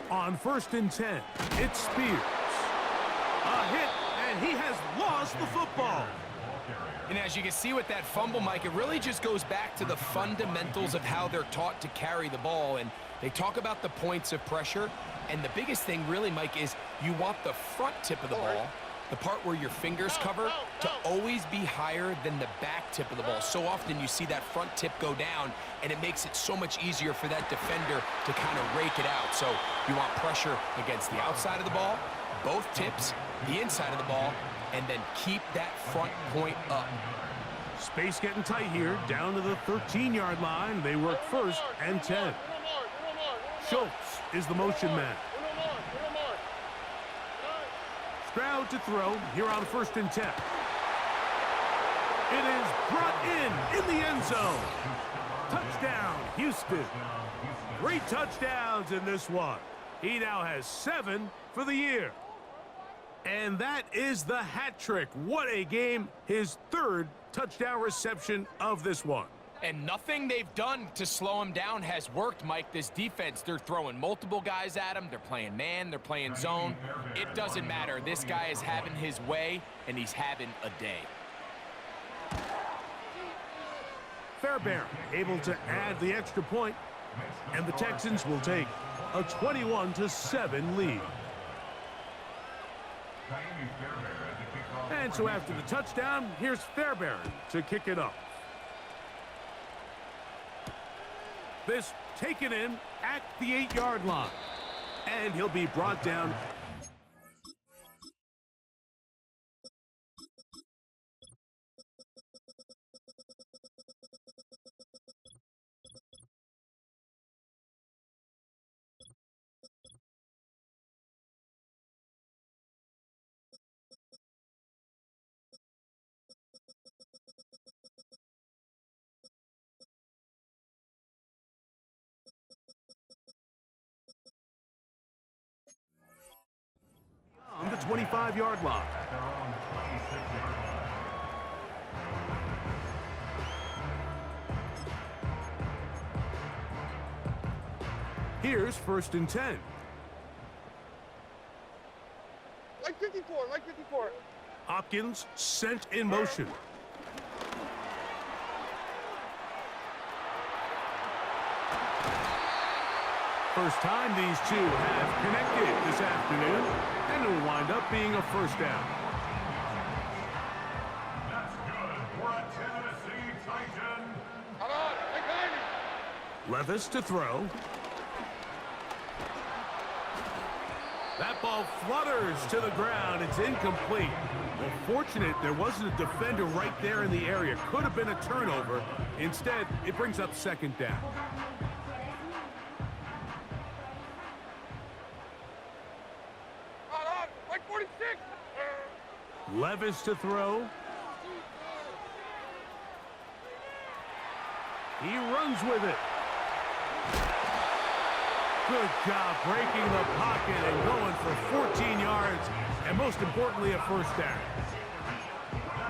On 1st and 10, it's Spears. A hit, and he has lost the football. And as you can see with that fumble, Mike, it really just goes back to the fundamentals of how they're taught to carry the ball. And they talk about the points of pressure. And the biggest thing really, Mike, is you want the front tip of the ball, the part where your fingers cover, to always be higher than the back tip of the ball. So often you see that front tip go down, and it makes it so much easier for that defender to kind of rake it out. So you want pressure against the outside of the ball, both tips, the inside of the ball, and then keep that front point up. Space getting tight here, down to the 13-yard line. They work 1st and 10. Schultz is the motion man. Stroud to throw here on 1st and 10. It is brought in the end zone. Touchdown, Houston. 3 touchdowns in this one. He now has 7 for the year. And that is the hat trick. What a game. His 3rd touchdown reception of this one. And nothing they've done to slow him down has worked, Mike. This defense, they're throwing multiple guys at him. They're playing man. They're playing zone. It doesn't matter. This guy is having his way, and he's having a day. Fairbairn able to add the extra point, and the Texans will take a 21-7 lead. And so after the touchdown, here's Fairbairn to kick it off. This taken in at the 8-yard line. And he'll be brought down. On the 25-yard line. Here's 1st and 10. Like 54, like 54. Hopkins sent in motion. First time these two have connected this afternoon, and it will wind up being a 1st down. That's good for a Tennessee Titan. Come on, I got Levis to throw. That ball flutters to the ground. It's incomplete. Well, fortunate there wasn't a defender right there in the area. Could have been a turnover. Instead, it brings up 2nd down. like 46. Levis to throw. He runs with it. Good job breaking the pocket and going for 14 yards, and most importantly, a 1st down.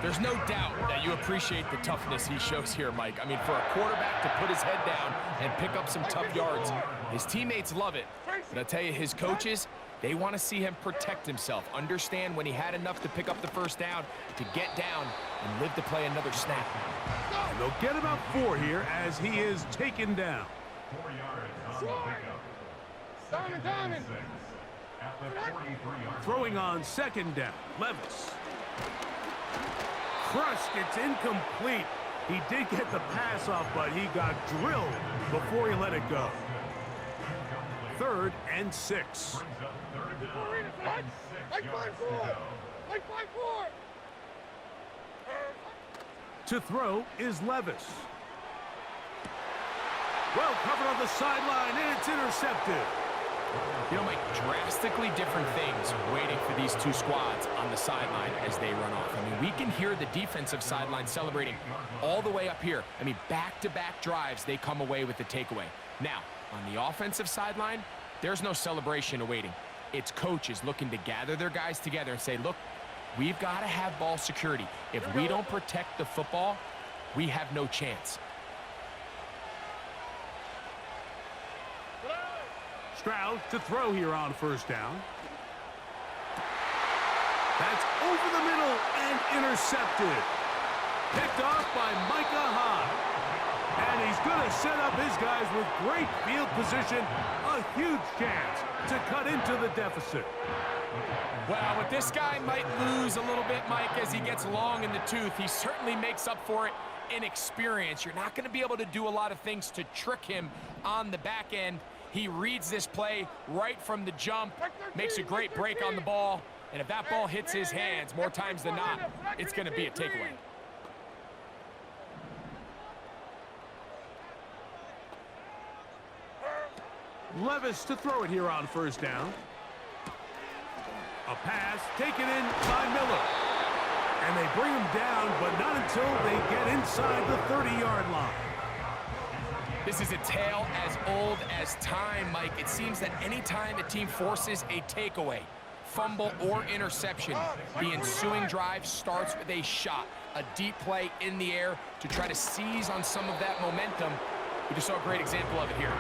There's no doubt that you appreciate the toughness he shows here, Mike. I mean, for a quarterback to put his head down and pick up some tough yards, his teammates love it. But I'll tell you, his coaches, they want to see him protect himself, understand when he had enough to pick up the 1st down, to get down and live to play another snap. And they'll get about 4 here as he is taken down. 4 yards on the pickup. Diamond. At the 43-yard. Throwing on 2nd down, Levis. Crushed, it's incomplete. He did get the pass off, but he got drilled before he let it go. 3rd and 6. Like 5-4. Like 5-4. To throw is Levis. Well covered on the sideline, and it's intercepted. You know, Mike, drastically different things waiting for these two squads on the sideline as they run off. I mean, we can hear the defensive sideline celebrating all the way up here. I mean, back-to-back drives, they come away with the takeaway. Now, on the offensive sideline, there's no celebration awaiting. It's coaches looking to gather their guys together and say, look, we've got to have ball security. If we don't protect the football, we have no chance. Stroud to throw here on first down. That's over the middle and intercepted. Picked off by Micah Hyde. And he's going to set up his guys with great field position. A huge chance to cut into the deficit. Well, with this guy might lose a little bit, Mike, as he gets long in the tooth. He certainly makes up for it in experience. You're not going to be able to do a lot of things to trick him on the back end. He reads this play right from the jump, makes a great break on the ball, and if that ball hits his hands more times than not, it's going to be a takeaway. Levis to throw it here on first down. A pass taken in by Miller. And they bring him down, but not until they get inside the 30-yard line. This is a tale as old as time, Mike. It seems that any time a team forces a takeaway, fumble or interception, the ensuing drive starts with a shot, a deep play in the air to try to seize on some of that momentum. We just saw a great example of it here.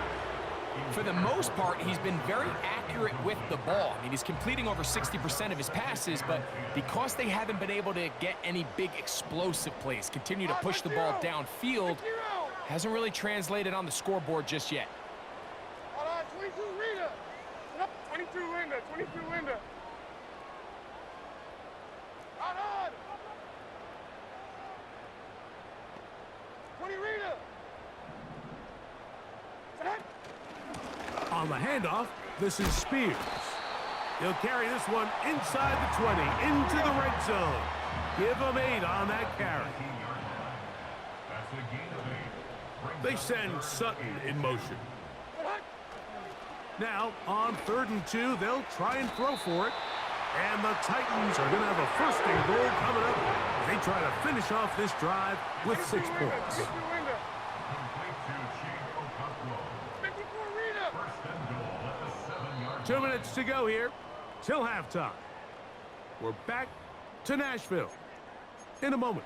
For the most part, he's been very accurate with the ball. I mean, he's completing over 60% of his passes, but because they haven't been able to get any big explosive plays, continue to push the ball downfield, hasn't really translated on the scoreboard just yet. 22 Rita. 22 Linda. 22 Linda. On. 20 Rita. Set. On the handoff, this is Spears. He'll carry this one inside the 20, into the red zone. Give him 8 on that carry. They send Sutton in motion. Now, on 3rd and 2, they'll try and throw for it. And the Titans are going to have a 1st and goal coming up. They try to finish off this drive with 6 points. 2 minutes to go here till halftime. We're back to Nashville in a moment.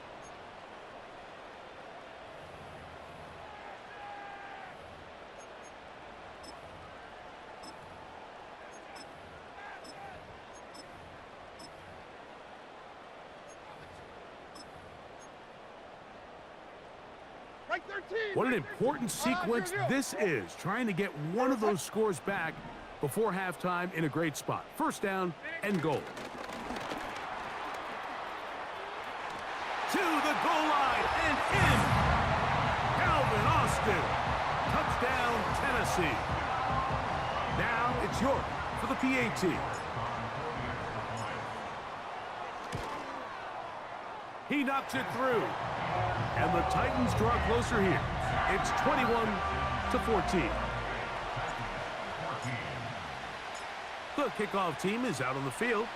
Right 13. What an important sequence this is, trying to get one of those scores back before halftime in a great spot. 1st down and goal. To the goal line and in. Calvin Austin. Touchdown, Tennessee. Now it's York for the PAT. He knocks it through. And the Titans draw closer here. It's 21-14. The kickoff team is out on the field,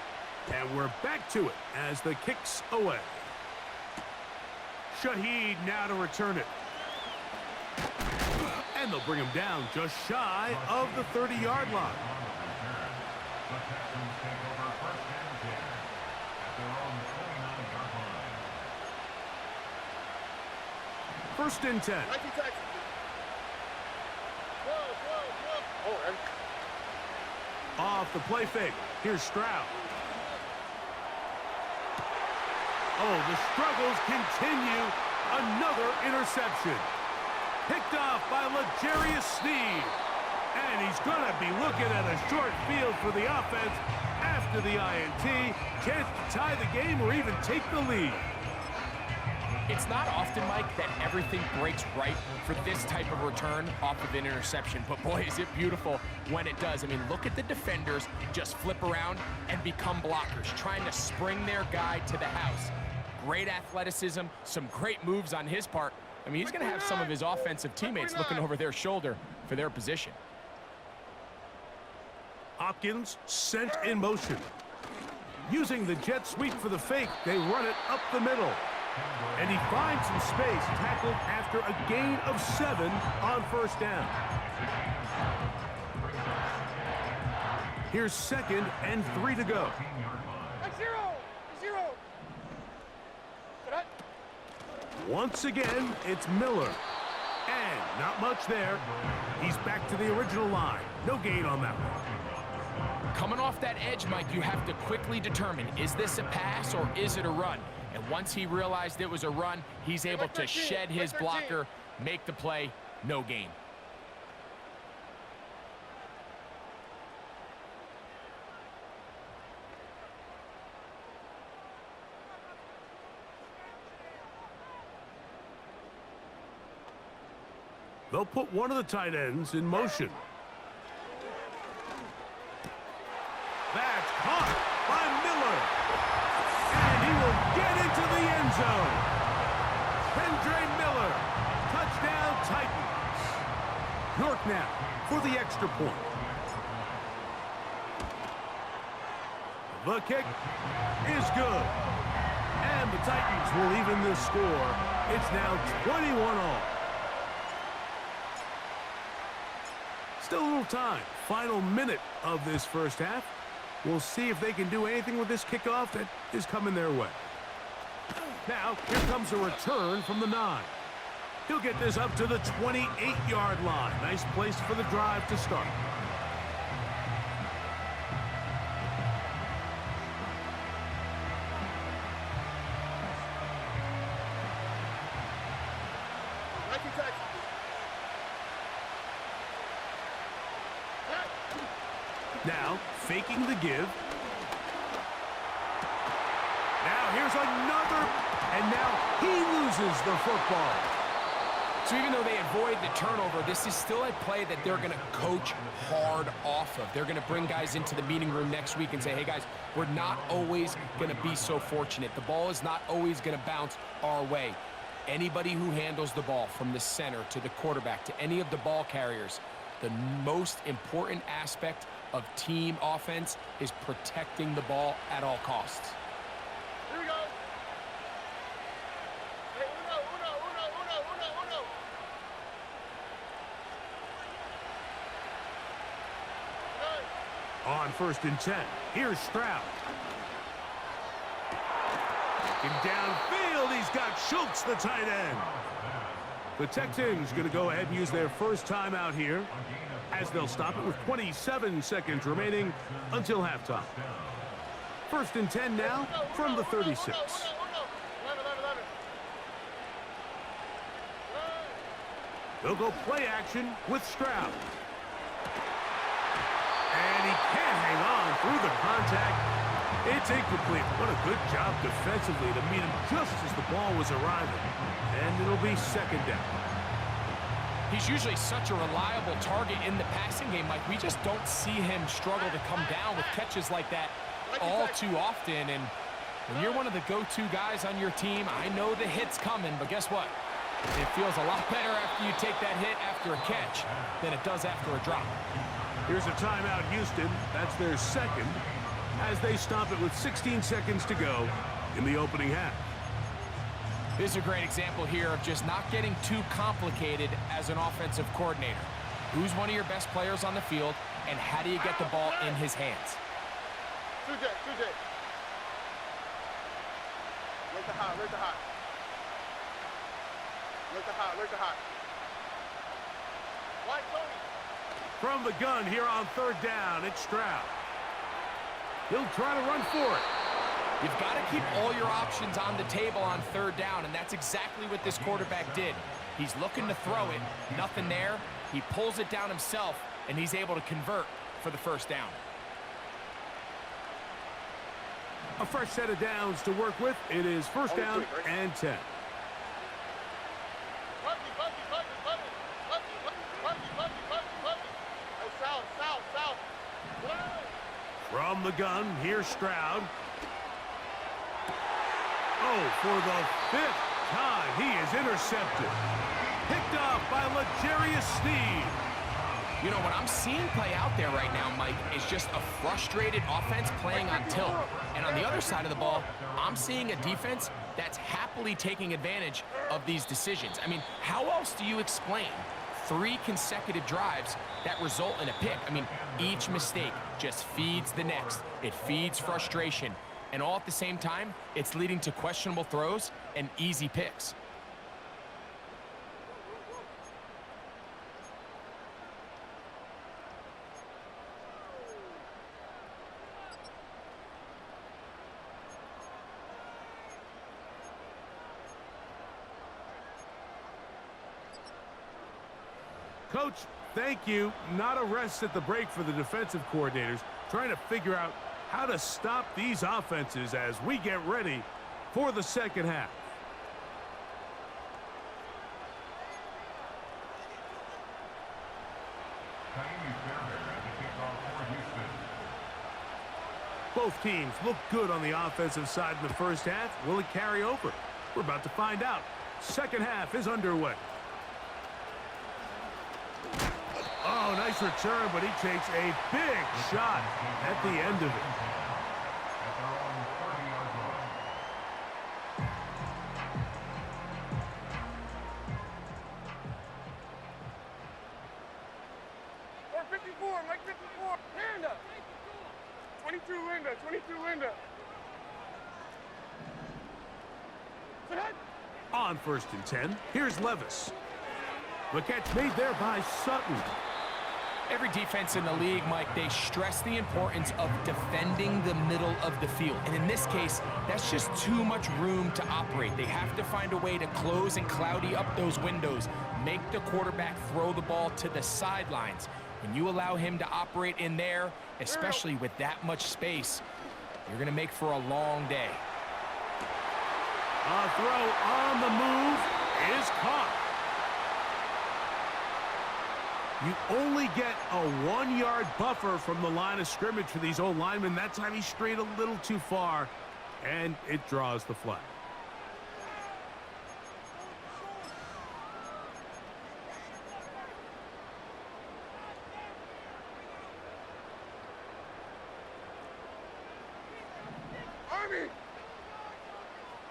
and we're back to it as the kick's away. Shaheed now to return it. And they'll bring him down just shy of the 30-yard line. 1st and 10. Off the play fake. Here's Stroud. Oh, the struggles continue. Another interception. Picked off by L'Jarius Sneed. And he's going to be looking at a short field for the offense after the INT. Chance to tie the game or even take the lead. It's not often, Mike, that everything breaks right for this type of return off of an interception. But, boy, is it beautiful when it does. I mean, look at the defenders just flip around and become blockers, trying to spring their guy to the house. Great athleticism, some great moves on his part. I mean, he's going to have some of his offensive teammates looking over their shoulder for their position. Hopkins sent in motion. Using the jet sweep for the fake, they run it up the middle. And he finds some space, tackled after a gain of 7 on 1st down. Here's 2nd and 3 to go. 0. Once again, it's Miller. And not much there. He's back to the original line. No gain on that one. Coming off that edge, Mike, you have to quickly determine, is this a pass or is it a run? And once he realized it was a run, he's able to shed his blocker, make the play, no gain. They'll put one of the tight ends in motion. That's caught by Miller. And he will get into the end zone. Kendra Miller, touchdown Titans. York now for the extra point. The kick is good. And the Titans will even this score. It's now 21-all. Still a little time. Final minute of this first half. We'll see if they can do anything with this kickoff that is coming their way. Now, here comes a return from the 9. He'll get this up to the 28-yard line. Nice place for the drive to start. Now, faking the give. Now, here's another, and now he loses the football. So even though they avoid the turnover, this is still a play that they're going to coach hard off of. They're going to bring guys into the meeting room next week and say, hey, guys, we're not always going to be so fortunate. The ball is not always going to bounce our way. Anybody who handles the ball from the center to the quarterback to any of the ball carriers, the most important aspect of team offense is protecting the ball at all costs. Here we go. Hey, uno. On 1st and 10, here's Stroud. And downfield, he's got Schultz, the tight end. The Texans going to go ahead and use their first timeout here, as they'll stop it with 27 seconds remaining until halftime. 1st and 10 now from the 36. They'll go play action with Stroud. And he can't hang on through the contact. It's incomplete. What a good job defensively to meet him just as the ball was arriving. And it'll be 2nd down. He's usually such a reliable target in the passing game, Mike. We just don't see him struggle to come down with catches like that all too often. And when you're one of the go-to guys on your team, I know the hit's coming, but guess what? It feels a lot better after you take that hit after a catch than it does after a drop. Here's a timeout, Houston. That's their second, as they stop it with 16 seconds to go in the opening half. This is a great example here of just not getting too complicated as an offensive coordinator. Who's one of your best players on the field, and how do you get the ball in his hands? 2J. Where's the hot? Why, Tony? From the gun here on 3rd down, it's Stroud. He'll try to run for it. You've got to keep all your options on the table on 3rd down, and that's exactly what this quarterback did. He's looking to throw it, nothing there. He pulls it down himself, and he's able to convert for the 1st down. A fresh set of downs to work with. It is 1st down and 10. South. From the gun, here's Stroud. Oh, for the 5th time, he is intercepted. Picked off by L'Jarius Sneed. You know, what I'm seeing play out there right now, Mike, is just a frustrated offense playing on tilt. And on the other side of the ball, I'm seeing a defense that's happily taking advantage of these decisions. I mean, how else do you explain 3 consecutive drives that result in a pick? I mean, each mistake just feeds the next. It feeds frustration. And all at the same time, it's leading to questionable throws and easy picks. Coach, thank you. Not a rest at the break for the defensive coordinators, trying to figure out how to stop these offenses as we get ready for the second half. Both teams look good on the offensive side in the first half. Will it carry over? We're about to find out. Second half is underway. Oh, nice return, but he takes a big shot at the end of it. Or 54, Mike 54. Linda. 22 Linda, 22 Linda. On 1st and 10, here's Levis. The catch made there by Sutton. Every defense in the league, Mike, they stress the importance of defending the middle of the field. And in this case, that's just too much room to operate. They have to find a way to close and cloudy up those windows, make the quarterback throw the ball to the sidelines. When you allow him to operate in there, especially with that much space, you're going to make for a long day. A throw on the move is caught. You only get a 1-yard buffer from the line of scrimmage for these old linemen. That time he strayed a little too far, and it draws the flag. Army!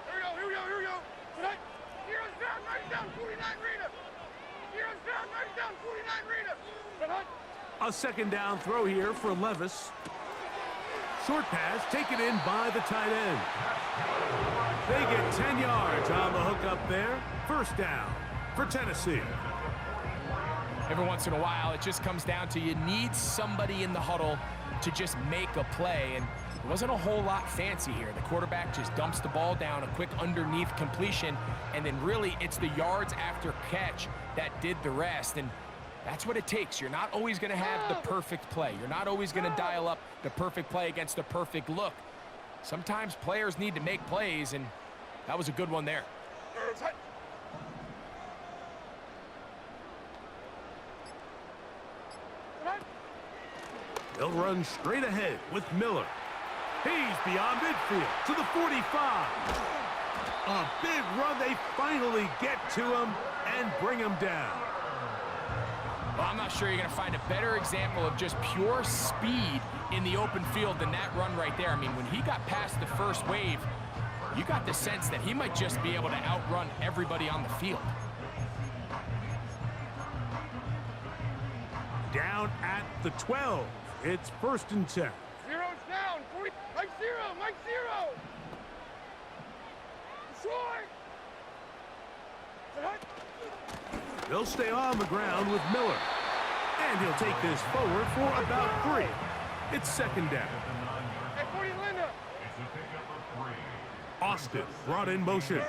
Here we go. Tonight, heroes down, right down, 49 Rita. Heroes down, right down, 49 Rita. Tonight. A second down throw here for Levis. Short pass taken in by the tight end. They get 10 yards on the hook up there. First down for Tennessee. Every once in a while, it just comes down to you need somebody in the huddle to just make a play, and it wasn't a whole lot fancy here. The quarterback just dumps the ball down, a quick underneath completion, and then really it's the yards after catch that did the rest, and that's what it takes. You're not always going to have the perfect play. You're not always going to dial up the perfect play against the perfect look. Sometimes players need to make plays, and that was a good one there. They'll run straight ahead with Miller. He's beyond midfield to the 45. A big run. They finally get to him and bring him down. Well, I'm not sure you're going to find a better example of just pure speed in the open field than that run right there. I mean, when he got past the first wave, you got the sense that he might just be able to outrun everybody on the field. Down at the 12. It's 1st and 10. Zero's down. 40. Mike zero. Mike zero. Short. They'll stay on the ground with Miller. And he'll take this forward for about 3. It's 2nd down. Hey, 40 Linda. Austin brought in motion.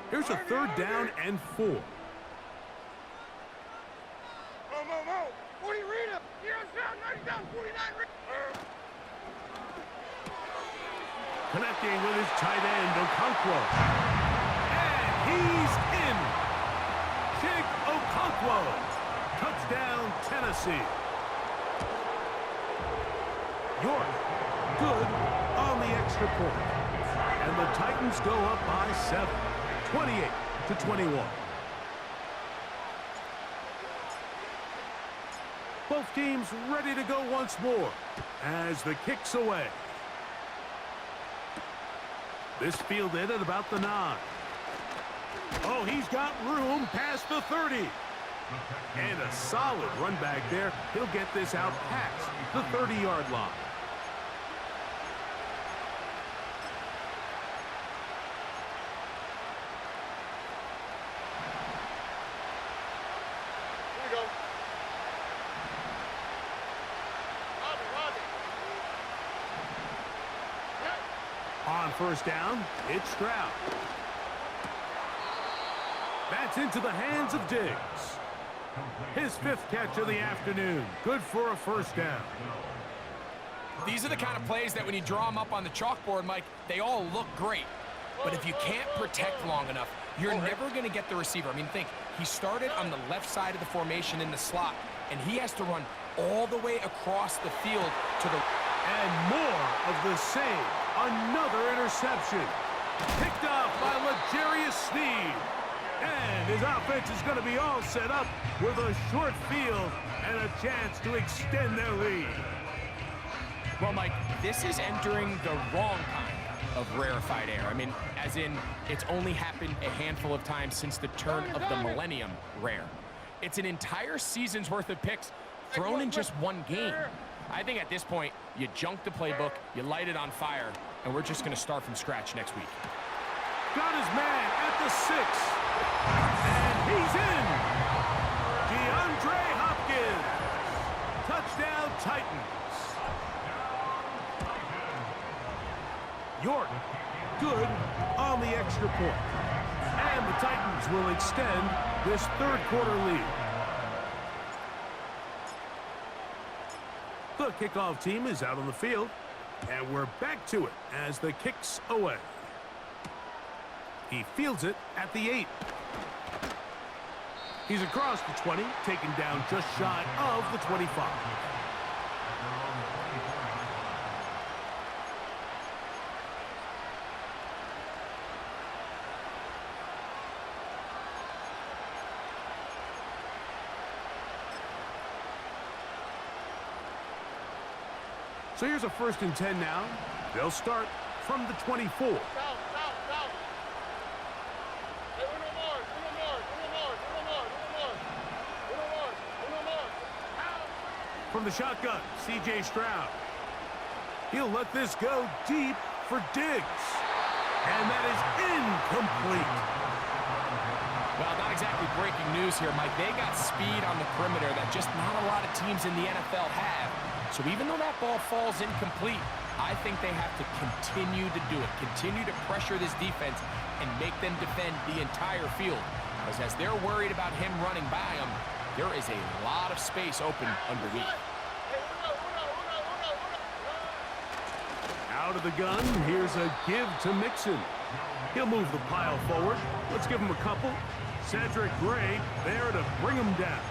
Here's a 3rd down and 4. Mo. 40 Rita. Heroes down. 90 down. 49 Rita. Connecting with his tight end, Okonkwo. And he's in. Jake Okonkwo. Touchdown, Tennessee. York, good on the extra point. And the Titans go up by 7, 28-21. Both teams ready to go once more as the kick's away. This fielded at about the 9. Oh, he's got room past the 30. And a solid run back there. He'll get this out past the 30-yard line. Here we go. On first down, it's Stroud. That's into the hands of Diggs. His 5th catch of the afternoon. Good for a first down. These are the kind of plays that when you draw them up on the chalkboard, Mike, they all look great. But if you can't protect long enough, you're never going to get the receiver. I mean, think, he started on the left side of the formation in the slot, and he has to run all the way across the field to the... And more of the same. Another interception. Picked off by L'Jarius Sneed. And his offense is going to be all set up with a short field and a chance to extend their lead. Well, Mike, this is entering the wrong kind of rarefied air. I mean, as in, it's only happened a handful of times since the turn of the millennium rare. It's an entire season's worth of picks thrown in just one game. I think at this point, you junk the playbook, you light it on fire, and we're just going to start from scratch next week. Got his man at the 6. And he's in. DeAndre Hopkins. Touchdown, Titans. York, good on the extra point. And the Titans will extend this 3rd quarter lead. The kickoff team is out on the field, and we're back to it as the kick's away. He fields it at the 8. He's across the 20, taken down just shy of the 25. So here's a 1st and 10 now. They'll start from the 24. From the shotgun, C.J. Stroud. He'll let this go deep for Diggs. And that is incomplete. Well, not exactly breaking news here, Mike. They got speed on the perimeter that just not a lot of teams in the NFL have. So even though that ball falls incomplete, I think they have to continue to do it. Continue to pressure this defense and make them defend the entire field. Because as they're worried about him running by them, there is a lot of space open underneath. Out of the gun, here's a give to Mixon. He'll move the pile forward. Let's give him a couple. Cedric Gray there to bring him down.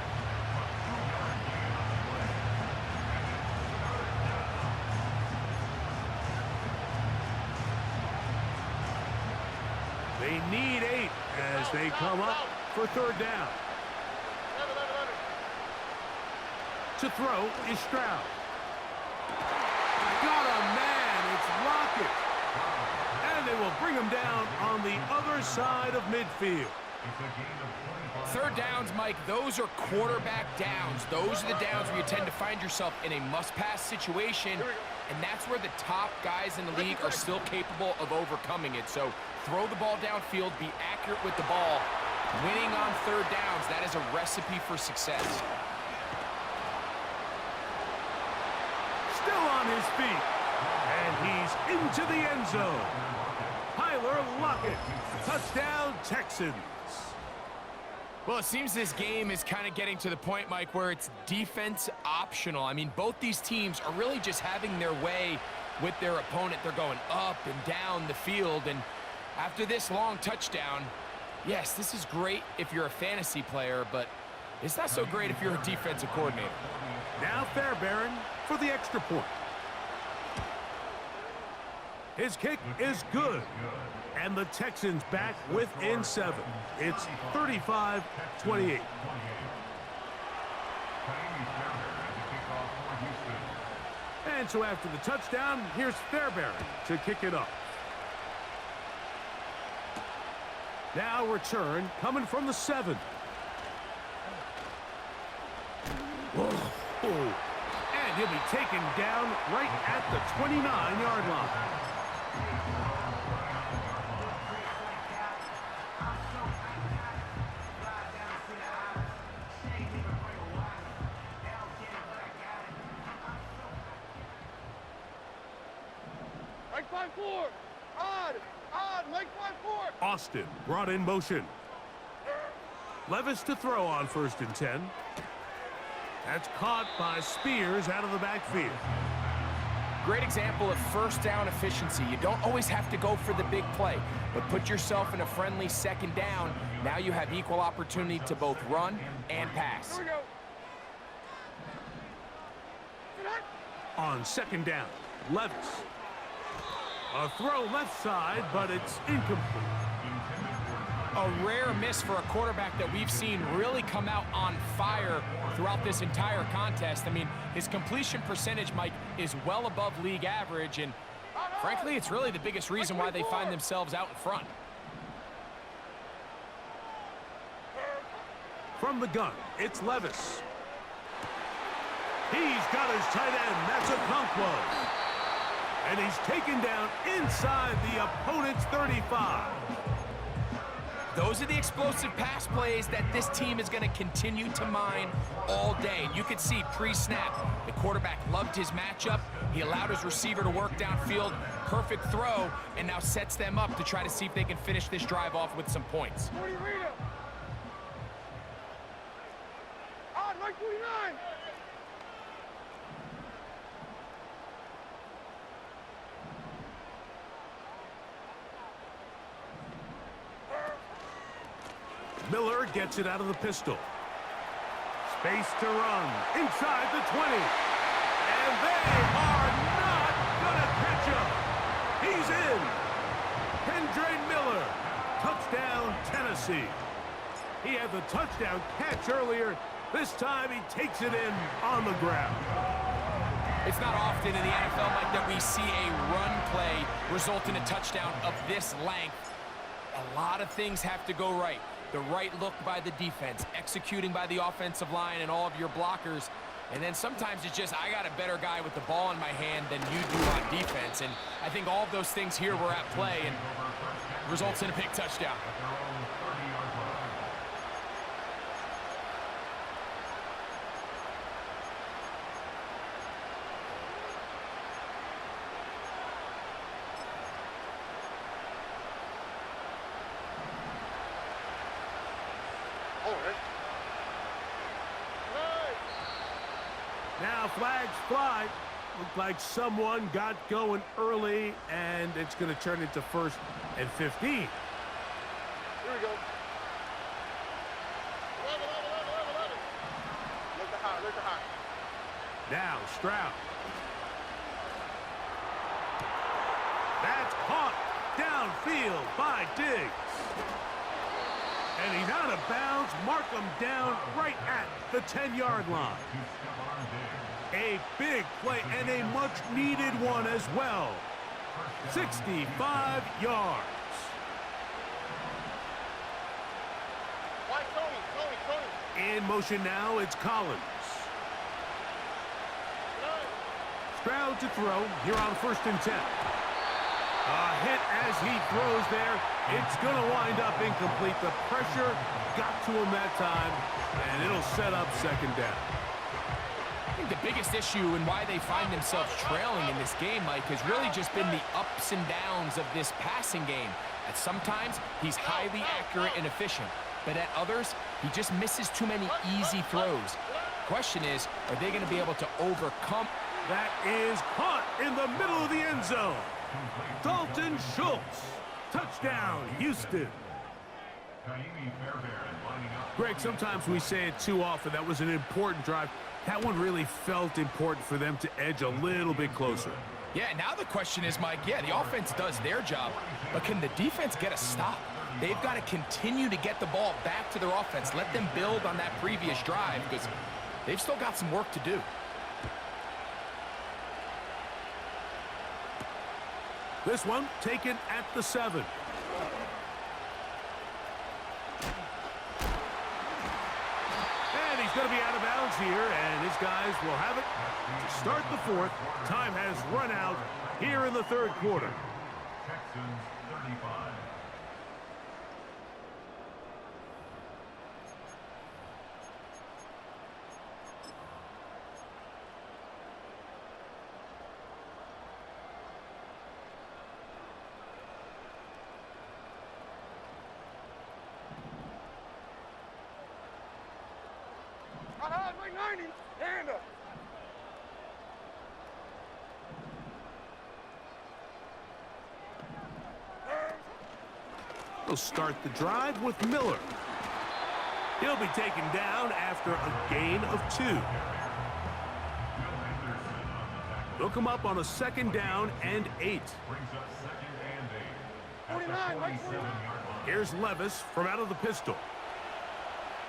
They need 8 as they come up for 3rd down. To throw is Stroud. Got a man, it's Lockett. And they will bring him down on the other side of midfield. 3rd downs, Mike, those are quarterback downs. Those are the downs where you tend to find yourself in a must-pass situation, and that's where the top guys in the league are still capable of overcoming it. So throw the ball downfield, be accurate with the ball. Winning on 3rd downs, that is a recipe for success. Still on his feet, and he's into the end zone. Tyler Lockett, touchdown Texans. Well, it seems this game is kind of getting to the point, Mike, where it's defense optional. I mean, both these teams are really just having their way with their opponent. They're going up and down the field, and after this long touchdown, yes, this is great if you're a fantasy player, but it's not so great if you're a defensive coordinator. Now Fairbairn for the extra point. His kick is good. And the Texans back within 7. It's 35-28. And so after the touchdown, here's Fairbairn to kick it up. Now return coming from the 7. Whoa. And he'll be taken down right at the 29-yard line. Odd, Mike 5-4. Austin brought in motion. Levis to throw on 1st and 10. That's caught by Spears out of the backfield. Great example of first down efficiency. You don't always have to go for the big play, but put yourself in a friendly 2nd down. Now you have equal opportunity to both run and pass. Here we go. On 2nd down, Levis. A throw left side, but it's incomplete. A rare miss for a quarterback that we've seen really come out on fire throughout this entire contest. I mean, his completion percentage, Mike, is well above league average, and frankly, it's really the biggest reason why they find themselves out in front. From the gun, it's Levis. He's got his tight end. That's Okonkwo. And he's taken down inside the opponent's 35. Those are the explosive pass plays that this team is going to continue to mine all day. You could see pre-snap, the quarterback loved his matchup. He allowed his receiver to work downfield, perfect throw, and now sets them up to try to see if they can finish this drive off with some points. Odd, Mike 49. Miller gets it out of the pistol. Space to run inside the 20. And they are not going to catch him. He's in. Kendre Miller. Touchdown, Tennessee. He had the touchdown catch earlier. This time he takes it in on the ground. It's not often in the NFL, Mike, that we see a run play result in a touchdown of this length. A lot of things have to go right. The right look by the defense, executing by the offensive line and all of your blockers. And then sometimes it's just, I got a better guy with the ball in my hand than you do on defense. And I think all of those things here were at play and results in a big touchdown. Now flags fly. Looked like someone got going early, and it's going to turn into 1st and 15. Here we go. 11. Look at high. Now Stroud. That's caught downfield by Diggs. And he's out of bounds. Mark him down right at the 10-yard line. A big play and a much-needed one as well. 65 yards. Why, Tony. In motion now, it's Collins. Stroud to throw here on 1st and 10. A hit as he throws there. It's going to wind up incomplete. The pressure got to him that time, and it'll set up 2nd down. I think the biggest issue and why they find themselves trailing in this game, Mike, has really just been the ups and downs of this passing game. At sometimes, he's highly accurate and efficient, but at others, he just misses too many easy throws. Question is, are they going to be able to overcome? That is caught in the middle of the end zone. Dalton Schultz. Touchdown, Houston. Greg, sometimes we say it too often. That was an important drive. That one really felt important for them to edge a little bit closer. Yeah, now the question is, Mike, yeah, the offense does their job, but can the defense get a stop? They've got to continue to get the ball back to their offense. Let them build on that previous drive because they've still got some work to do. This one taken at the 7. And he's going to be out of bounds here, and his guys will have it to start the 4th. Time has run out here in the 3rd quarter. Texans 35. Like 90. Hand up. He'll start the drive with Miller. He'll be taken down after a gain of 2. They'll come up on a 2nd down and 8. 49, like 49. Here's Levis from out of the pistol.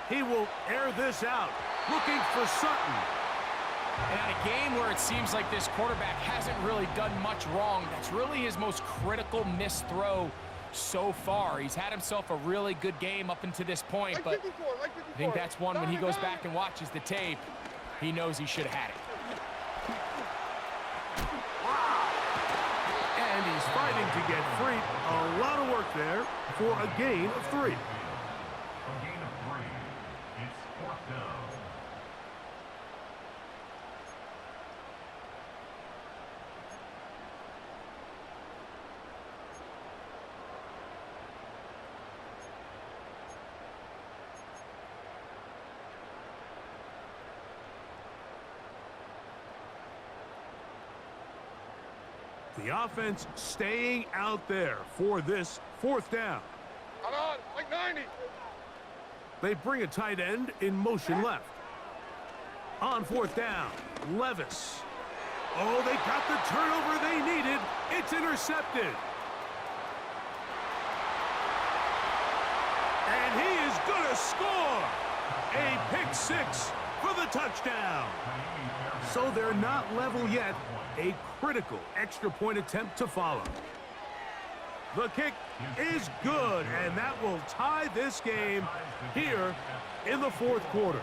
He will air this out, looking for Sutton. And in a game where it seems like this quarterback hasn't really done much wrong, that's really his most critical missed throw so far. He's had himself a really good game up until this point, but I think that's one when he goes back and watches the tape, he knows he should have had it. And he's fighting to get free. A lot of work there for a gain of 3. A gain of 3. It's 4th down. The offense staying out there for this 4th down. On, like 90. They bring a tight end in motion left. On 4th down, Levis. Oh, they got the turnover they needed. It's intercepted. And he is going to score. A pick 6 for the touchdown. So they're not level yet. A critical extra point attempt to follow. The kick is good, and that will tie this game here in the 4th quarter.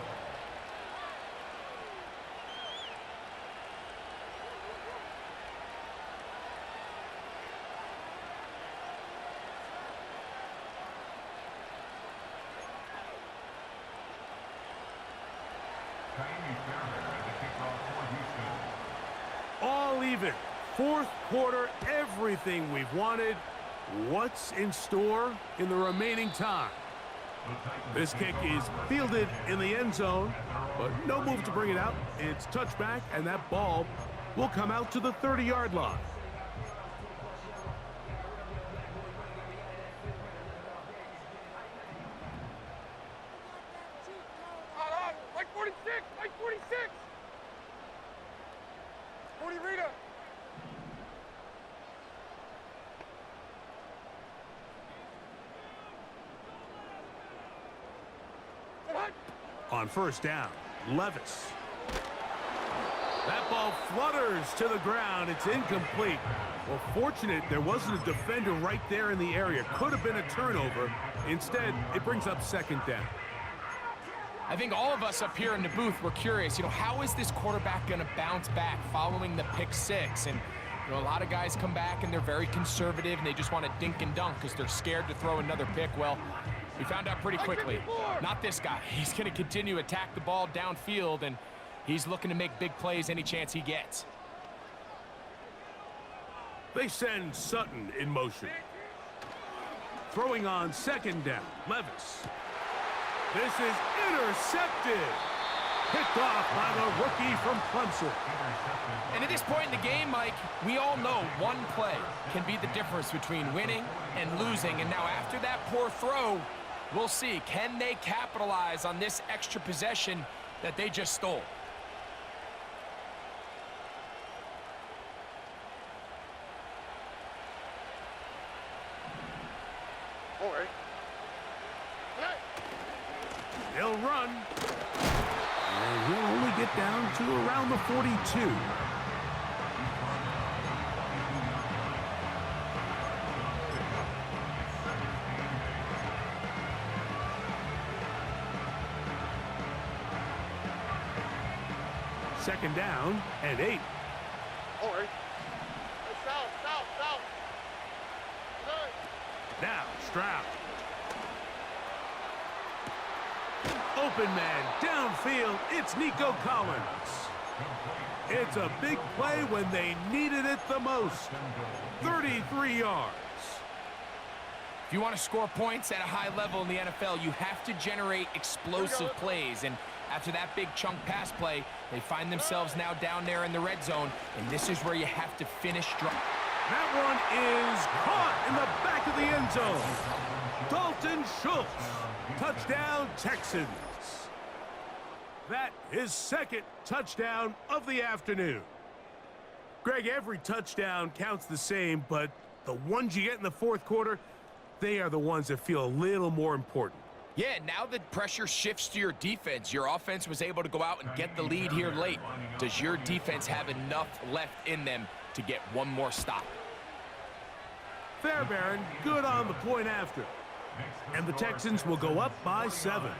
All even. 4th quarter, everything we've wanted. What's in store in the remaining time? This kick is fielded in the end zone, but no move to bring it out. It's touchback, and that ball will come out to the 30-yard line. On, like 46, like 46. 40 Rita. On 1st down, Levis. That ball flutters to the ground. It's incomplete. Well, fortunate there wasn't a defender right there in the area. Could have been a turnover. Instead, it brings up 2nd down. I think all of us up here in the booth were curious, how is this quarterback going to bounce back following the pick 6? And a lot of guys come back and they're very conservative and they just want to dink and dunk because they're scared to throw another pick. Well, we found out pretty quickly, not this guy. He's going to continue to attack the ball downfield, and he's looking to make big plays any chance he gets. They send Sutton in motion. Throwing on 2nd down, Levis. This is intercepted. Picked off by the rookie from Clemson. And at this point in the game, Mike, we all know one play can be the difference between winning and losing. And now after that poor throw, we'll see, can they capitalize on this extra possession that they just stole? All right. He'll run. And he'll only get down to around the 42. Second down and 8. All right. South. Now Stroud. Open man downfield. It's Nico Collins. It's a big play when they needed it the most. 33 yards. If you want to score points at a high level in the NFL, you have to generate explosive plays. And After that big chunk pass play, they find themselves now down there in the red zone, and this is where you have to finish strong. That one is caught in the back of the end zone. Dalton Schultz. Touchdown, Texans. That is second touchdown of the afternoon. Greg, every touchdown counts the same, but the ones you get in the fourth quarter, they are the ones that feel a little more important. Yeah, now the pressure shifts to your defense. Your offense was able to go out and get the lead here late. Does your defense have enough left in them to get one more stop? Fair, Baron. Good on the point after. And the Texans will go up by 7.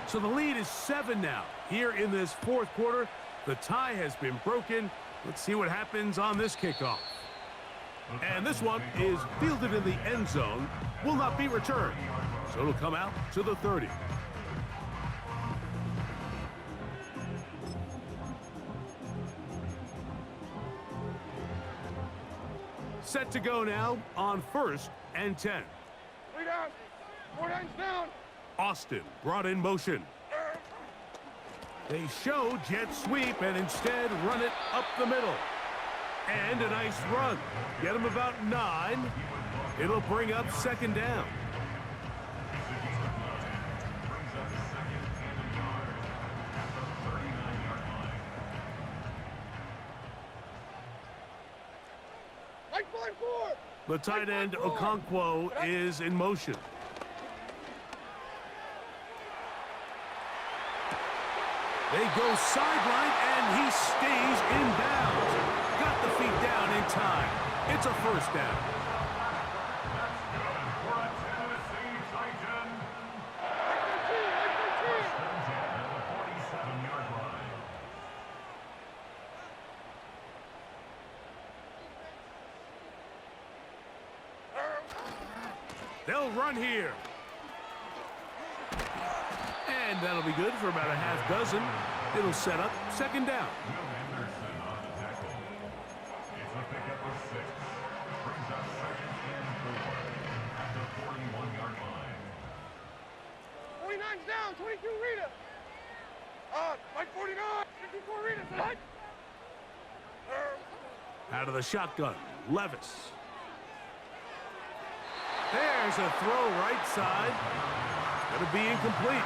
So the lead is 7 now. Here in this fourth quarter, the tie has been broken. Let's see what happens on this kickoff. And this one is fielded in the end zone, will not be returned. So it'll come out to the 30. Set to go now on 1st and 10. 3 down. 4 downs down. Austin brought in motion. They show jet sweep and instead run it up the middle. And a nice run. Get them about 9. It'll bring up 2nd down. The tight end Okonkwo is in motion. They go sideline, and he stays in bounds. Got the feet down in time. It's a 1st down. For a Tennessee Titan. 47-yard line. They'll run here. And that'll be good for about a half dozen. It'll set up 2nd down. Anderson on the tackle. It's a pickup of 6. Brings up 2nd and 4 at the 41-yard line. 49's down. 22 Rita. Mike 49. 54 Rita. What? Out of the shotgun, Levis. There's a throw right side. Gonna be incomplete.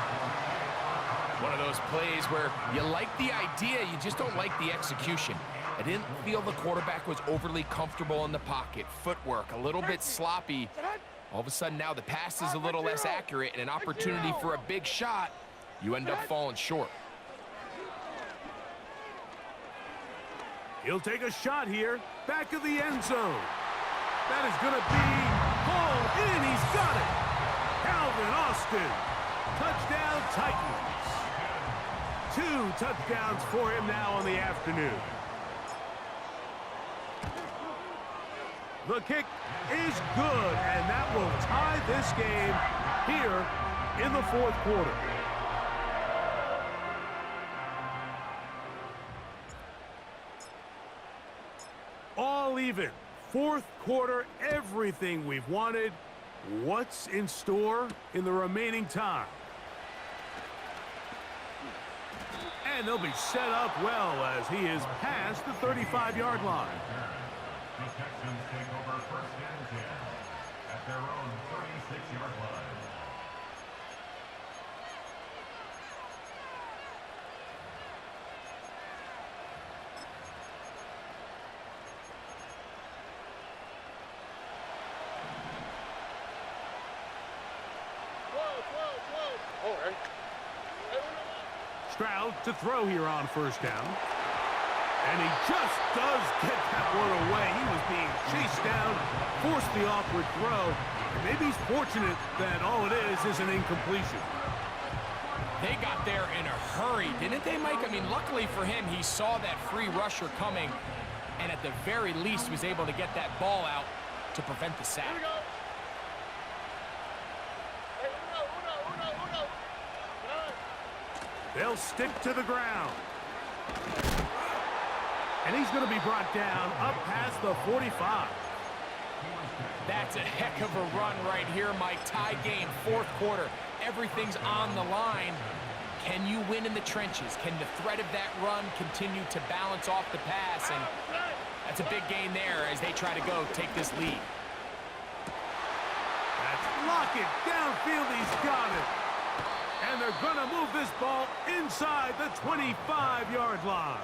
One of those plays where you like the idea, you just don't like the execution. I didn't feel the quarterback was overly comfortable in the pocket. Footwork, a little bit sloppy. All of a sudden now the pass is a little less accurate and an opportunity for a big shot. You end up falling short. He'll take a shot here. Back of the end zone. That is gonna be hauled in. He's got it. Calvin Austin. Touchdown Titans. 2 touchdowns for him now on the afternoon. The kick is good, and that will tie this game here in the fourth quarter. All even. Fourth quarter, everything we've wanted. What's in store in the remaining time? And they'll be set up well as he is past the 35-yard line. The Texans take over 1st and 10 at their own 36-yard line. Stroud to throw here on 1st down. And he just does get that one away. He was being chased down, forced the awkward throw. And maybe he's fortunate that all it is an incompletion. They got there in a hurry, didn't they, Mike? I mean, luckily for him, he saw that free rusher coming, and at the very least was able to get that ball out to prevent the sack. They'll stick to the ground. And he's going to be brought down up past the 45. That's a heck of a run right here, Mike. Tie game, fourth quarter. Everything's on the line. Can you win in the trenches? Can the threat of that run continue to balance off the pass? And that's a big gain there as they try to take this lead. That's lock it downfield. He's got it. And they're going to move this ball inside the 25-yard line.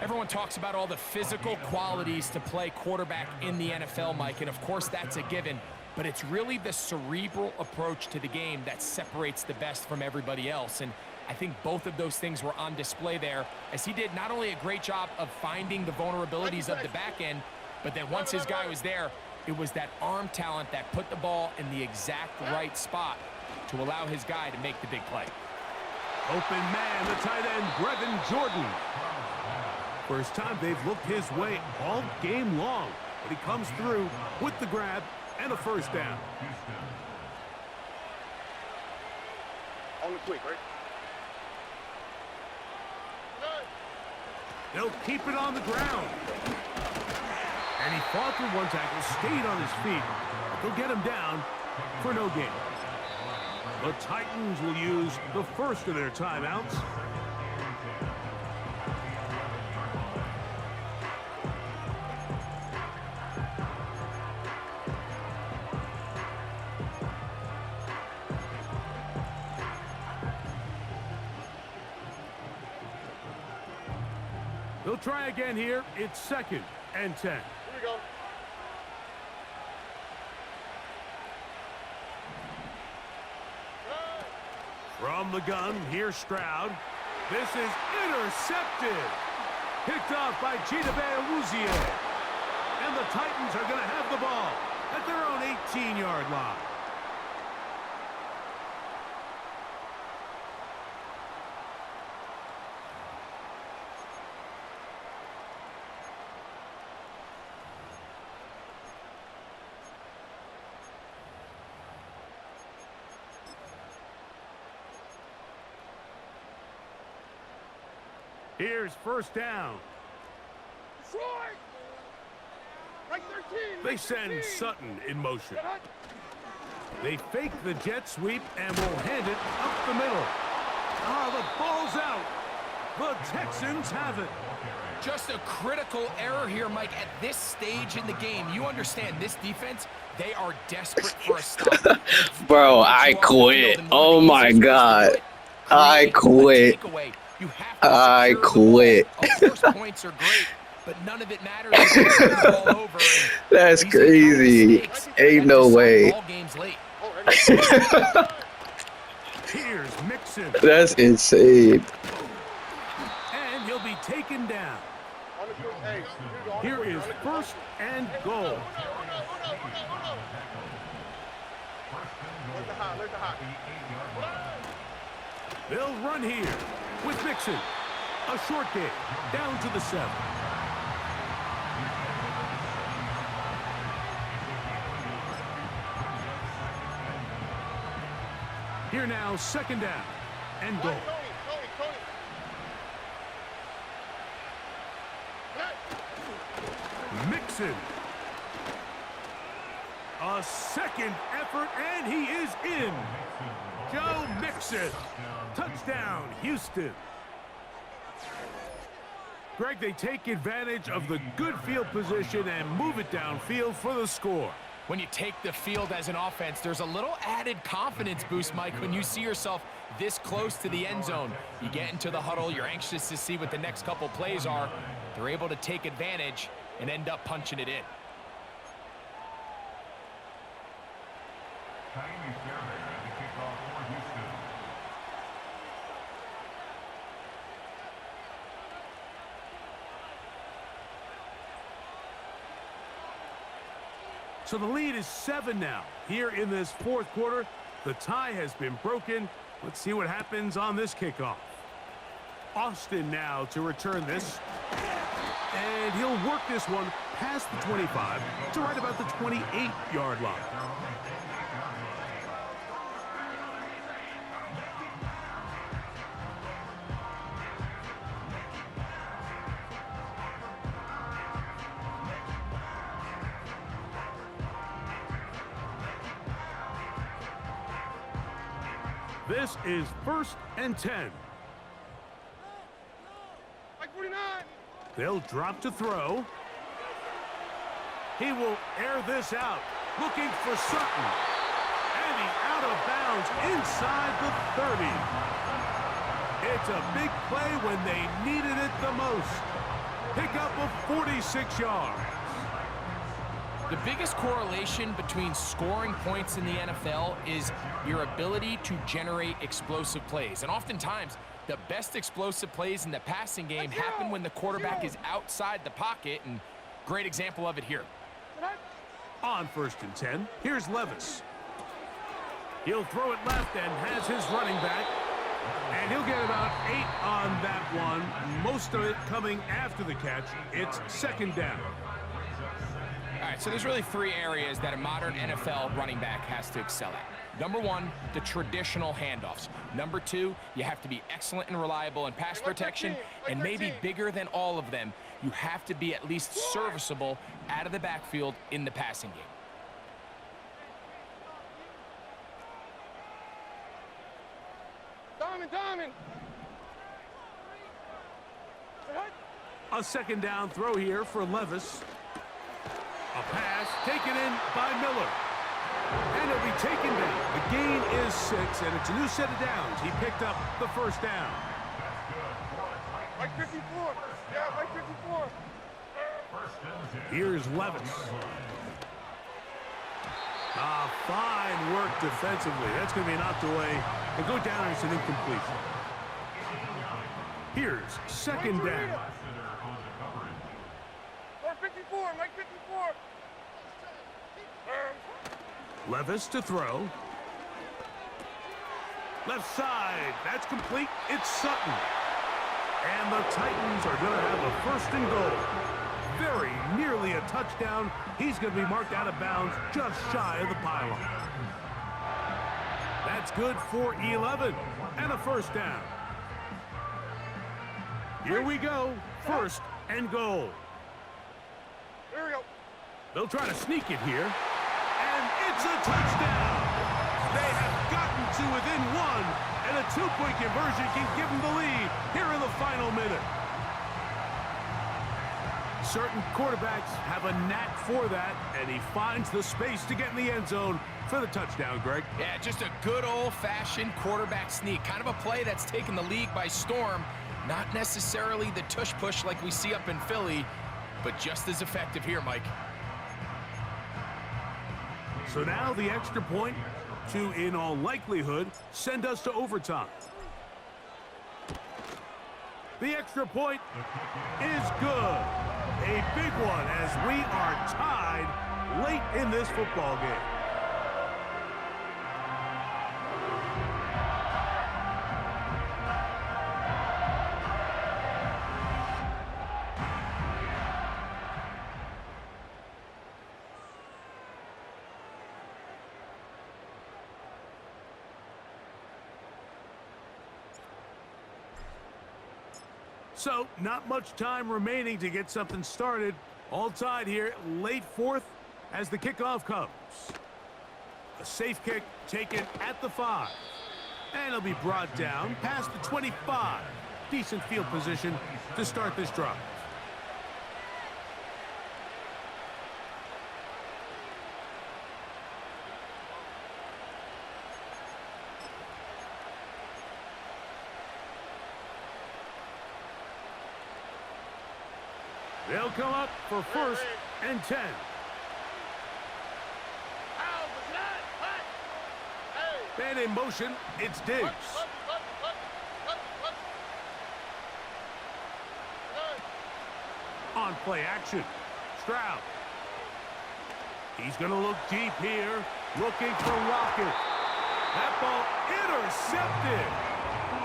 Everyone talks about all the physical qualities to play quarterback in the NFL, Mike, and of course that's a given. But it's really the cerebral approach to the game that separates the best from everybody else. And I think both of those things were on display there, as he did not only a great job of finding the vulnerabilities of the back end, but then once his guy was there, it was that arm talent that put the ball in the exact right spot to allow his guy to make the big play. Open man, the tight end, Brevin Jordan. First time they've looked his way all game long, but he comes through with the grab and a first down. On the quick, right? They'll keep it on the ground. And he fought through one tackle, stayed on his feet. They'll get him down for no gain. The Titans will use the first of their timeouts. They'll try again here. It's 2nd and 10. Here we go. From the gun, here's Stroud. This is intercepted. Picked off by Chidobe Awuzie. And the Titans are going to have the ball at their own 18-yard line. Here's first down. Troy! Right 13. They send Sutton in motion. They fake the jet sweep and will hand it up the middle. The ball's out. The Texans have it. Just a critical error here, Mike, at this stage in the game. You understand this defense, they are desperate for a stop. Bro, I quit. Oh my God. I quit. I quit. First points are great, but none of it matters. It's all over. That's crazy. Ain't no way. Here's Mixon. That's insane. And he'll be taken down. Here is first and goal. They'll run here with Mixon. A short game down to the 7. Here now, 2nd down and goal. Mixon. A second effort, and he is in. Joe Mixon. Touchdown, Houston. Greg, they take advantage of the good field position and move it downfield for the score. When you take the field as an offense, there's a little added confidence boost, Mike, when you see yourself this close to the end zone. You get into the huddle, you're anxious to see what the next couple plays are. They're able to take advantage and end up punching it in. So the lead is 7 now. Here in this 4th quarter, the tie has been broken. Let's see what happens on this kickoff. Austin now to return this. And he'll work this one past the 25 to right about the 28-yard line. This is 1st and 10. Mike 49. They'll drop to throw. He will air this out, looking for Sutton. And he's out of bounds inside the 30. It's a big play when they needed it the most. Pickup of 46 yards. The biggest correlation between scoring points in the NFL is your ability to generate explosive plays. And oftentimes, the best explosive plays in the passing game happen when the quarterback is outside the pocket, and great example of it here. On 1st and 10, here's Levis. He'll throw it left and has his running back. And he'll get about 8 on that one, most of it coming after the catch. It's 2nd down. All right, so there's really 3 areas that a modern NFL running back has to excel at. Number 1, the traditional handoffs. Number 2, you have to be excellent and reliable in pass protection. And maybe bigger than all of them, you have to be at least serviceable out of the backfield in the passing game. Diamond. A 2nd down throw here for Levis. A pass taken in by Miller. And it'll be taken down. The gain is 6, and it's a new set of downs. He picked up the 1st down. Mike 54. Yeah, Mike 54. Here's Levis. Fine work defensively. That's going to be knocked away and go down, and it's an incompletion. Here's 2nd down. Mike 54. Mike 54. Levis to throw. Left side. That's complete. It's Sutton. And the Titans are going to have a 1st and goal. Very nearly a touchdown. He's going to be marked out of bounds just shy of the pylon. That's good for 11 and a 1st down. Here we go. 1st and goal. Here we go. They'll try to sneak it here. And it's a touchdown. They have gotten to within 1, and a 2-point conversion can give them the lead here in the final minute. Certain quarterbacks have a knack for that, and he finds the space to get in the end zone for the touchdown, Greg. Yeah, just a good old-fashioned quarterback sneak. Kind of a play that's taken the league by storm. Not necessarily the tush-push like we see up in Philly, but just as effective here, Mike. So now the extra point to, in all likelihood, send us to overtime. The extra point is good. A big one as we are tied late in this football game. So, not much time remaining to get something started. All tied here, late 4th as the kickoff comes. A safe kick taken at the 5. And it'll be brought down past the 25. Decent field position to start this drive. They'll come up for 1st and 10. And in motion, it's Diggs. On play action, Stroud. He's going to look deep here, looking for Rocket. That ball intercepted.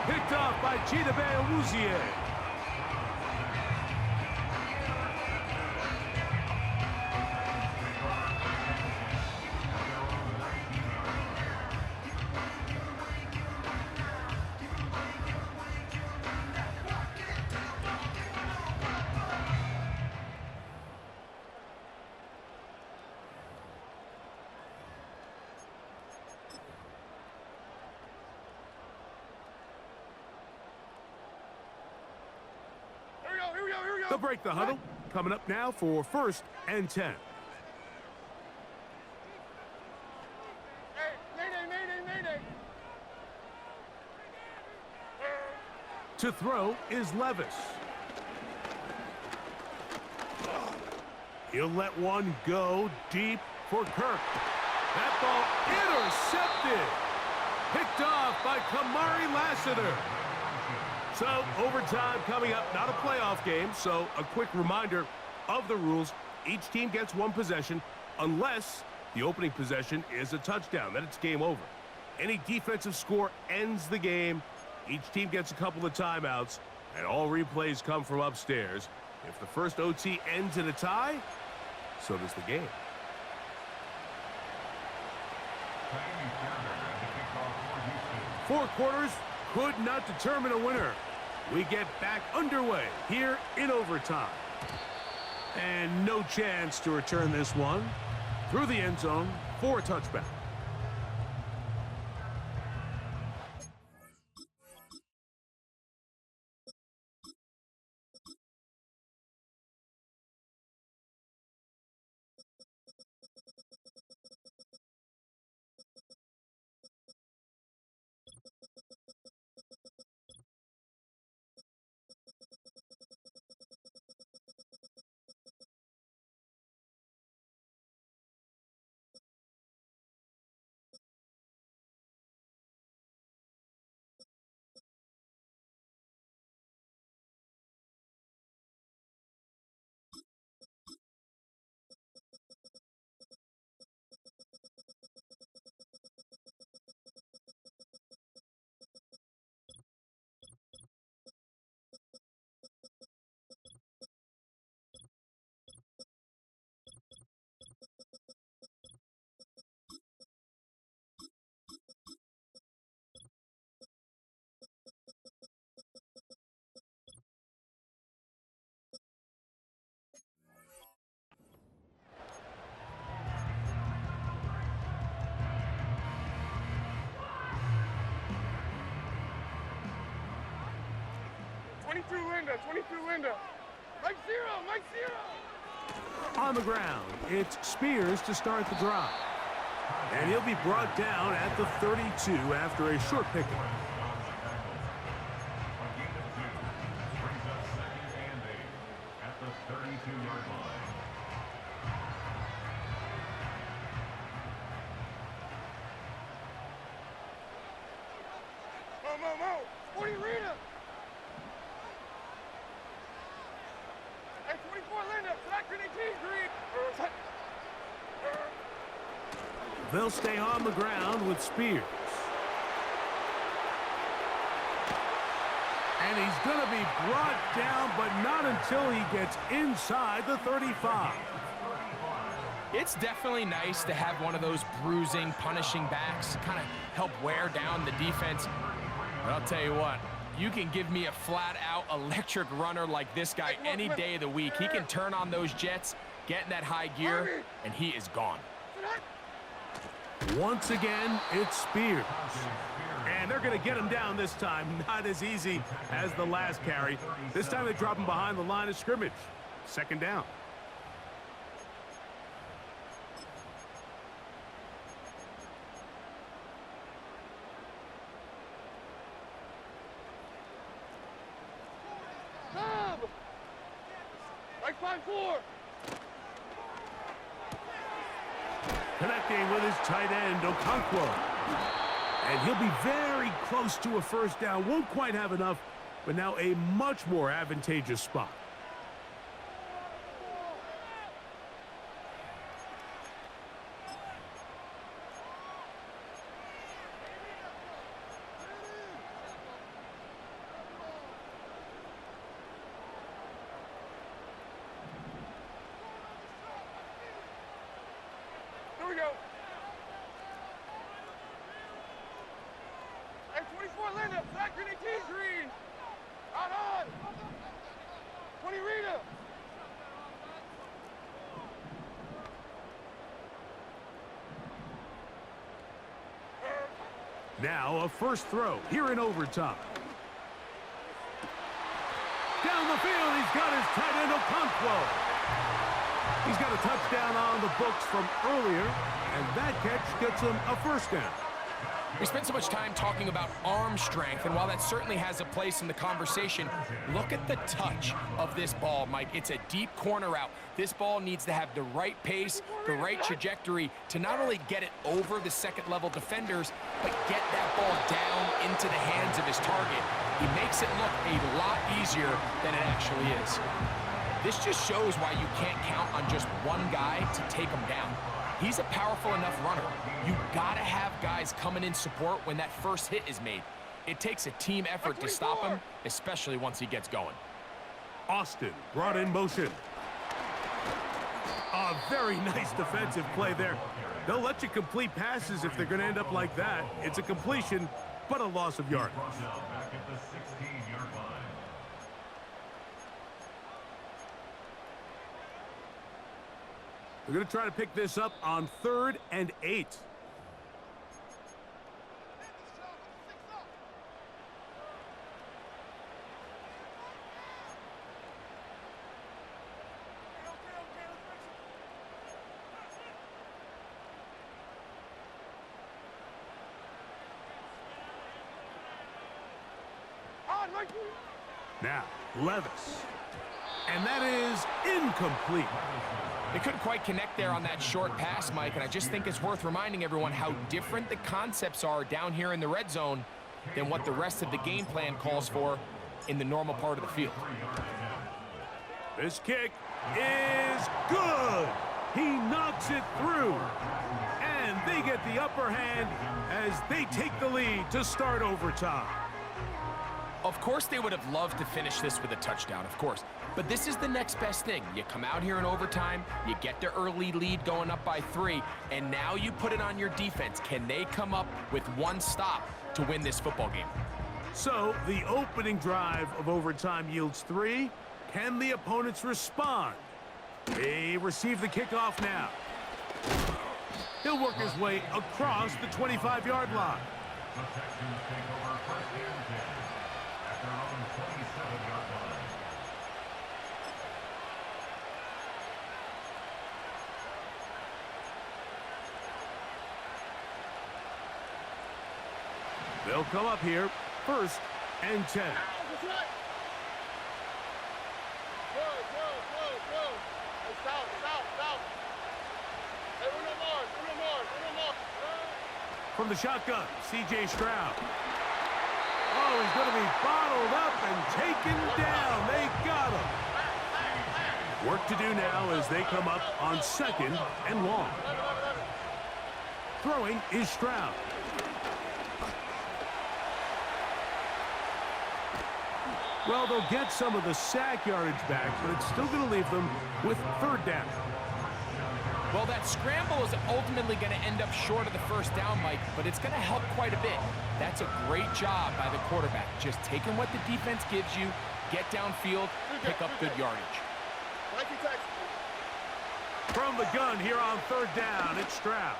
Picked off by Chidobe Awuzie. They'll break the huddle. Coming up now for 1st and 10. Hey, mayday. To throw is Levis. He'll let one go deep for Kirk. That ball intercepted. Picked off by Kamari Lassiter. So, overtime coming up, not a playoff game, so a quick reminder of the rules. Each team gets one possession unless the opening possession is a touchdown. Then it's game over. Any defensive score ends the game. Each team gets a couple of timeouts, and all replays come from upstairs. If the first OT ends in a tie, so does the game. Four quarters could not determine a winner. We get back underway here in overtime. And no chance to return this one through the end zone for a touchback. Linda. Mike zero. On the ground, it's Spears to start the drive. And he'll be brought down at the 32 after a short pickup. At the 32-yard line. Mo. 40 Rita. Hey, 24 Linda. Black grenade green. They'll stay on the ground with Spears. And he's going to be brought down, but not until he gets inside the 35. It's definitely nice to have one of those bruising, punishing backs kind of help wear down the defense. But I'll tell you what, you can give me a flat-out electric runner like this guy any day of the week. He can turn on those jets, get in that high gear, and he is gone. Once again, it's Spears. And they're going to get him down this time. Not as easy as the last carry. This time they drop him behind the line of scrimmage. Second down. Like 5-4. Connecting with his tight end, Okonkwo. And he'll be very close to a first down. Won't quite have enough, but now a much more advantageous spot. Here we go. Hey, 24 Linda, black grenade green. Out on. 20 Rita. Now a first throw here in overtime. Down the field, he's got his tight end Okonkwo. He's got a touchdown on the books from earlier, and that catch gets him a first down. We spent so much time talking about arm strength, and while that certainly has a place in the conversation, look at the touch of this ball, Mike. It's a deep corner route. This ball needs to have the right pace, the right trajectory to not only get it over the second-level defenders, but get that ball down into the hands of his target. He makes it look a lot easier than it actually is. This just shows why you can't count on just one guy to take him down. He's a powerful enough runner. You gotta have guys coming in support when that first hit is made. It takes a team effort to stop him, especially once he gets going. Austin brought in motion. A very nice defensive play there. They'll let you complete passes if they're going to end up like that. It's a completion, but a loss of yardage. Back at the 16-yard line. They're going to try to pick this up on 3rd and 8. Now, Levis. And that is incomplete. They couldn't quite connect there on that short pass, Mike, and I just think it's worth reminding everyone how different the concepts are down here in the red zone than what the rest of the game plan calls for in the normal part of the field. This kick is good. He knocks it through. And they get the upper hand as they take the lead to start overtime. Of course they would have loved to finish this with a touchdown, of course. But this is the next best thing. You come out here in overtime, you get the early lead going up by 3, and now you put it on your defense. Can they come up with one stop to win this football game? So the opening drive of overtime yields 3. Can the opponents respond? They receive the kickoff now. He'll work his way across the 25-yard line. The Texans take over 1st and 10 at their own 27-yard line. They'll come up here, 1st and 10. From the shotgun, C.J. Stroud. Oh, he's going to be bottled up and taken down. They got him. Work to do now as they come up on 2nd and long. Throwing is Stroud. Well, they'll get some of the sack yardage back, but it's still going to leave them with 3rd down. Well, that scramble is ultimately going to end up short of the first down, Mike, but it's going to help quite a bit. That's a great job by the quarterback. Just taking what the defense gives you, get downfield, pick up good yardage. From the gun here on 3rd down, it's Stroud.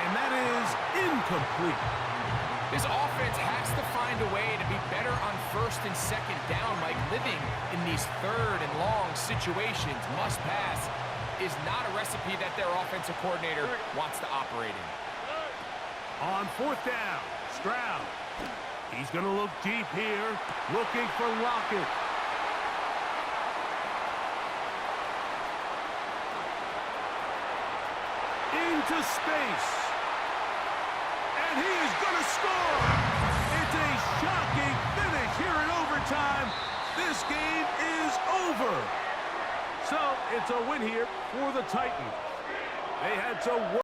And that is incomplete. This offense has to find a way to be better on 1st and 2nd down, Mike. Living in these 3rd and long situations, must pass, is not a recipe that their offensive coordinator wants to operate in. On 4th down, Stroud. He's going to look deep here, looking for Lockett. Into space. And he is going to score. It's a shocking finish here in overtime. This game is over. So it's a win here for the Titans. They had to work.